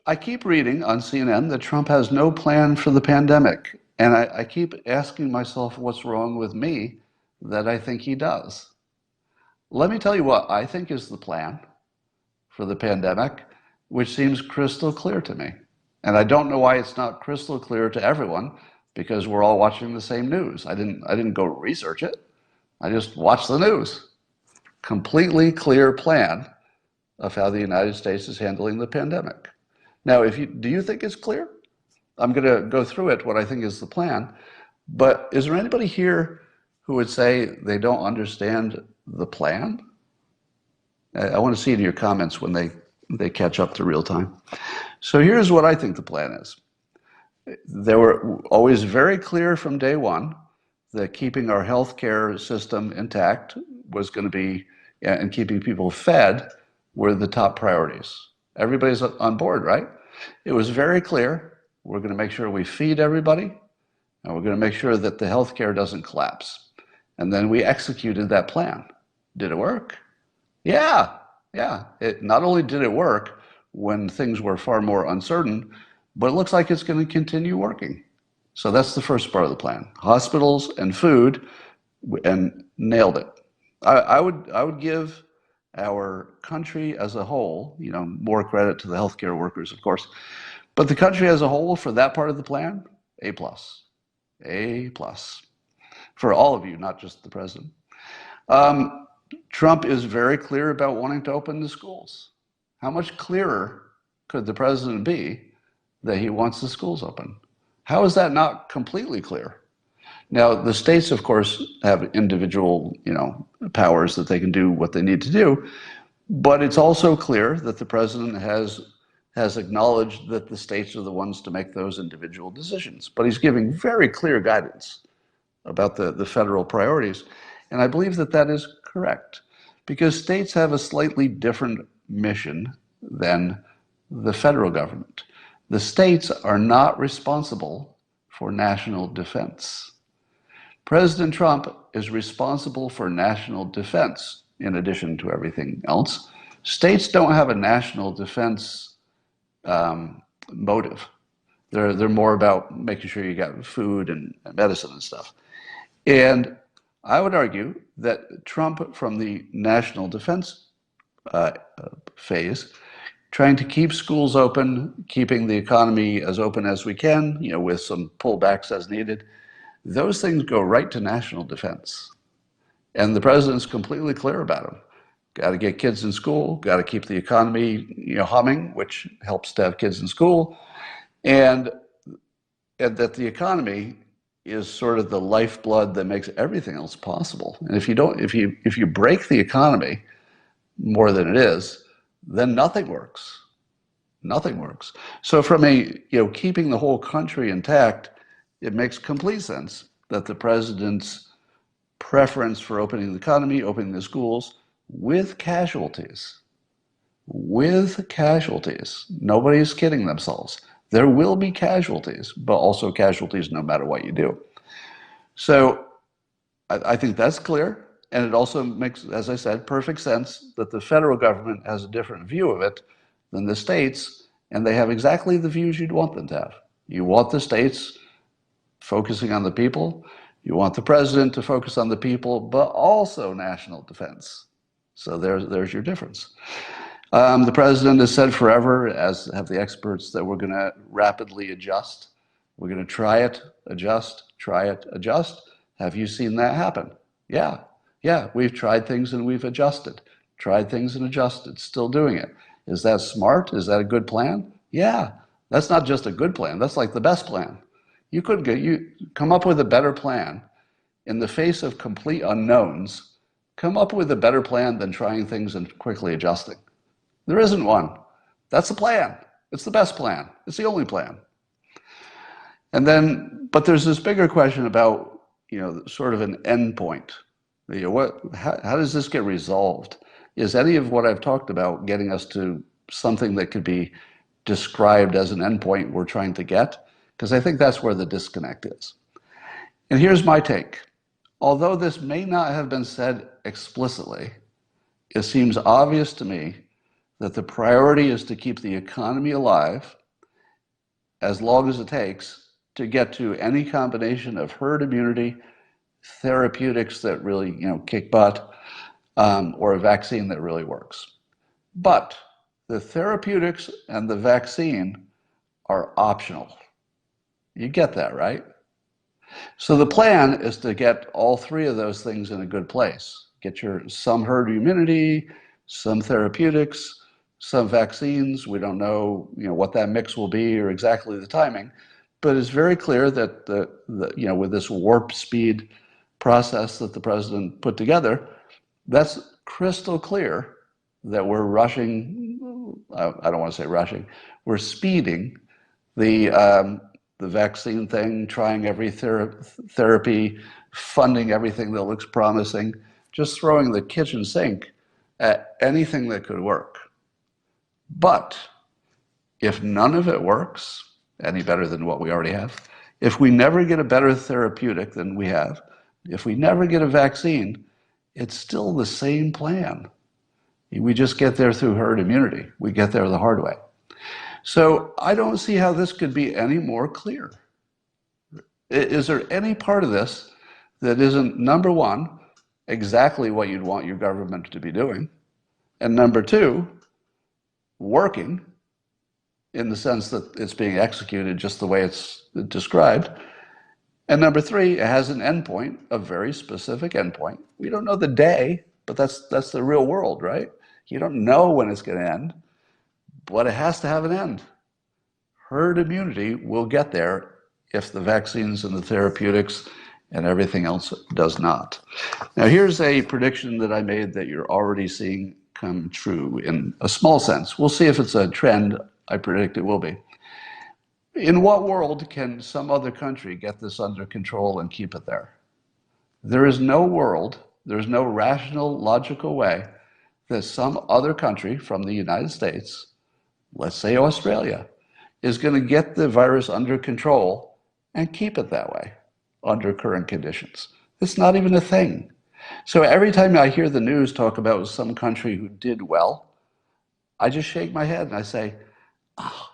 I keep reading on CNN that Trump has no plan for the pandemic. And I keep asking myself what's wrong with me that I think he does. Let me tell you what I think is the plan for the pandemic, which seems crystal clear to me. And I don't know why it's not crystal clear to everyone because we're all watching the same news. I didn't go research it. I just watched the news. Completely clear plan of how the United States is handling the pandemic. Now, do you think it's clear? I'm going to go through it, what I think is the plan. But is there anybody here who would say they don't understand the plan? I want to see in your comments when they catch up to real time. So here's what I think the plan is. They were always very clear from day one that keeping our healthcare system intact was going to be, and keeping people fed were the top priorities. Everybody's on board, right? It was very clear. We're going to make sure we feed everybody, and we're going to make sure that the healthcare doesn't collapse. And then we executed that plan. Did it work? Yeah, yeah. Not only did it work when things were far more uncertain, but it looks like it's going to continue working. So that's the first part of the plan. Hospitals and food, and nailed it. I would give our country as a whole, more credit to the healthcare workers, of course, but the country as a whole for that part of the plan, A plus, A plus, for all of you, not just the president. Trump is very clear about wanting to open the schools. How much clearer could the president be that he wants the schools open? How is that not completely clear? Now, the states, of course, have individual, powers that they can do what they need to do, but it's also clear that the president has acknowledged that the states are the ones to make those individual decisions. But he's giving very clear guidance about the federal priorities, and I believe that that is correct, because states have a slightly different mission than the federal government. The states are not responsible for national defense. President Trump is responsible for national defense in addition to everything else. States don't have a national defense motive. They're more about making sure you got food and medicine and stuff. And I would argue that Trump, from the national defense phase, trying to keep schools open, keeping the economy as open as we can, with some pullbacks as needed, those things go right to national defense. And the president's completely clear about them. Got to get kids in school, got to keep the economy, humming, which helps to have kids in school, and that the economy is sort of the lifeblood that makes everything else possible. And if you break the economy more than it is, then nothing works. Nothing works. So from keeping the whole country intact, it makes complete sense that the president's preference for opening the economy, opening the schools, with casualties. With casualties. Nobody's kidding themselves. There will be casualties, but also casualties no matter what you do. So I think that's clear. And it also makes, as I said, perfect sense that the federal government has a different view of it than the states, and they have exactly the views you'd want them to have. You want the states focusing on the people. You want the president to focus on the people, but also national defense. So there's your difference. The president has said forever, as have the experts, that we're going to rapidly adjust. We're going to try it, adjust, try it, adjust. Have you seen that happen? Yeah. Yeah, we've tried things and we've adjusted. Tried things and adjusted, still doing it. Is that smart? Is that a good plan? Yeah, that's not just a good plan. That's like the best plan. You come up with a better plan in the face of complete unknowns. Come up with a better plan than trying things and quickly adjusting. There isn't one. That's the plan. It's the best plan. It's the only plan. And then, but there's this bigger question about, sort of an end point. How does this get resolved? Is any of what I've talked about getting us to something that could be described as an endpoint we're trying to get? Because I think that's where the disconnect is. And here's my take. Although this may not have been said explicitly, it seems obvious to me that the priority is to keep the economy alive as long as it takes to get to any combination of herd immunity, therapeutics that really kick butt, or a vaccine that really works. But the therapeutics and the vaccine are optional. You get that, right? So the plan is to get all three of those things in a good place. Get some herd immunity, some therapeutics, some vaccines. We don't know, what that mix will be or exactly the timing, but it's very clear that with this warp speed process that the president put together, that's crystal clear that we're rushing. I don't want to say rushing. We're speeding the vaccine thing, trying every therapy, funding everything that looks promising, just throwing the kitchen sink at anything that could work. But if none of it works any better than what we already have, if we never get a better therapeutic than we have, if we never get a vaccine, it's still the same plan. We just get there through herd immunity. We get there the hard way. So I don't see how this could be any more clear. Is there any part of this that isn't, number one, exactly what you'd want your government to be doing, and number two, working in the sense that it's being executed just the way it's described, and number three, it has an endpoint, a very specific endpoint. We don't know the day, but that's the real world, right? You don't know when it's going to end, but it has to have an end. Herd immunity will get there if the vaccines and the therapeutics and everything else does not. Now, here's a prediction that I made that you're already seeing come true in a small sense. We'll see if it's a trend. I predict it will be. In what world can some other country get this under control and keep it there? There is no world, there's no rational, logical way that some other country from the United States, let's say Australia, is going to get the virus under control and keep it that way under current conditions. It's not even a thing. So every time I hear the news talk about some country who did well, I just shake my head and I say, oh,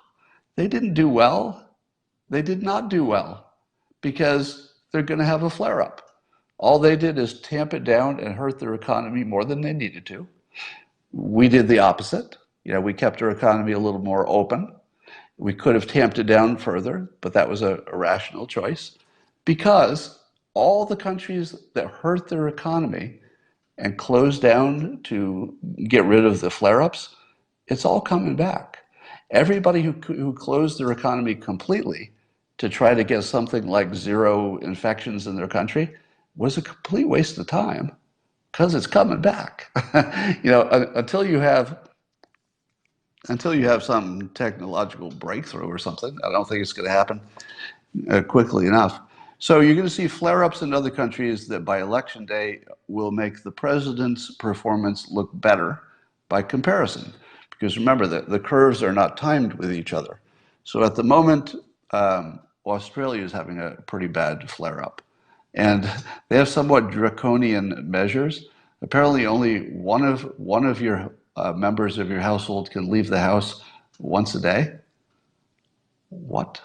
they didn't do well. They did not do well because they're going to have a flare-up. All they did is tamp it down and hurt their economy more than they needed to. We did the opposite. We kept our economy a little more open. We could have tamped it down further, but that was a rational choice because all the countries that hurt their economy and closed down to get rid of the flare-ups, it's all coming back. Everybody who closed their economy completely to try to get something like zero infections in their country was a complete waste of time because it's coming back. Until you have some technological breakthrough or something, I don't think it's going to happen quickly enough. So you're going to see flare-ups in other countries that by election day will make the president's performance look better by comparison. Because remember that the curves are not timed with each other. So at the moment, Australia is having a pretty bad flare-up. And they have somewhat draconian measures. Apparently only one of your members of your household can leave the house once a day. What?